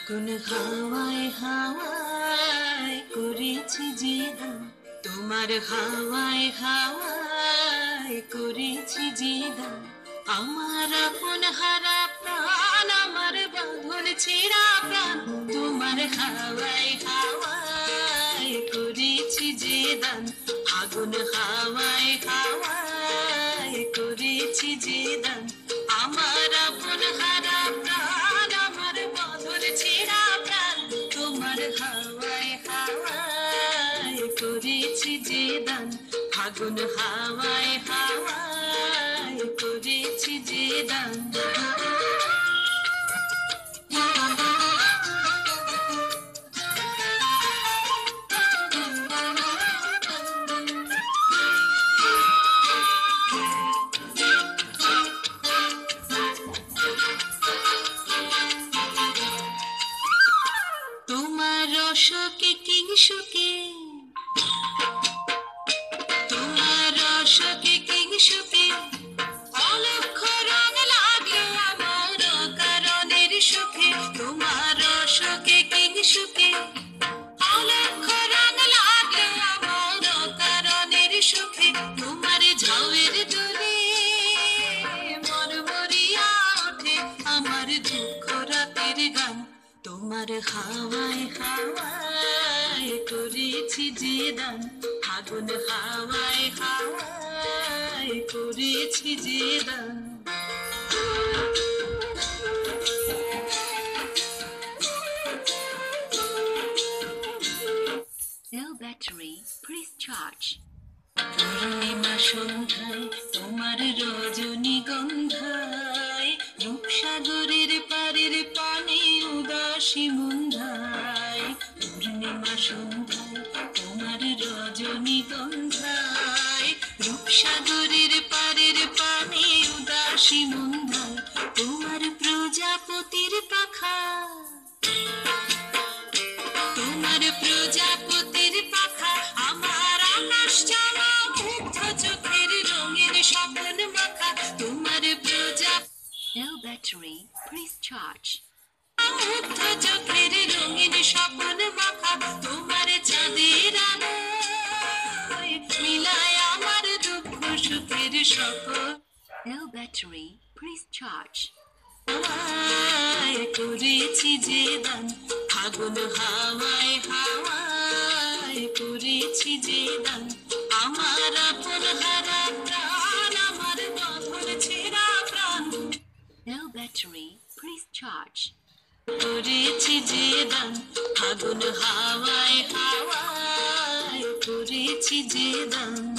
ফাগুন হাওয়ায় হাওয়ায় করেছি যে দান, তোমার হাওয়ায় হাওয়ায় করেছি যে দান। আমার আপন হারা প্রাণ, আমার বাঁধন ছেঁড়া প্রাণ, তোমার হাওয়ায় হাওয়ায় করেছি যে দান। ফাগুন হাওয়ায় হাওয়ায় করেছি যে দান। আমার আপন হারা প্রাণ, আমার বাঁধন ছেঁড়া প্রাণ, তোমার হাওয়ায় হাওয়ায় করেছি যে দান। ফাগুন হাওয়ায় হাওয়ায় করেছি যে দান। তোমার রসকে কিংসুকে, তোমার রসকে কিংসুকে, অলক্ষ রং লাগে আমার কারণের সুখে। তোমার রসকে কিংসুকে, অলক্ষ রং লাগে আমার কারণের সুখে। তোমার ঝাউয়ের দোলে মরমরিয়া ওঠে আমার দুঃখ রাতের গান। তোমার হাওয়ায় হাওয়ায় করেছি যে দান। ফাগুন হাওয়ায় হাওয়ায় করেছি যে দান। No battery, please charge. পূর্ণিমা সন্ধ্যায় তোমার রজনীগন্ধায়, রূপসাগরের পারের পানে উদাসী মন্ধায়। পূর্ণিমা সন্ধ্যায় তোমার রজনীগন্ধায়, রূপসাগরের পারের পানে উদাসী মন্ধায়। তোমার প্রজাপতির পাখা, তোমার প্রজাপতির পাখা, আমার আকাশ চাওয়া মুগ্ধ চোখের রঙের স্বপ্ন মাখা। তোমার No battery, please charge. মুগ্ধ চোখের রঙের স্বপ্ন মাখা। তোমার চাঁদের আলোয় মিলায় আমার দুঃখ সুখের সকল। No battery, please charge. হাওয়ায় করেছি যে দান। ফাগুন হাওয়ায় হাওয়ায় করেছি যে দান। আমার আপন হারা প্রাণ, আমার বাঁধন ছেঁড়া প্রাণ, No battery, please charge. করেছি যে দান। ফাগুন হাওয়ায় হাওয়ায় করেছি যে দান।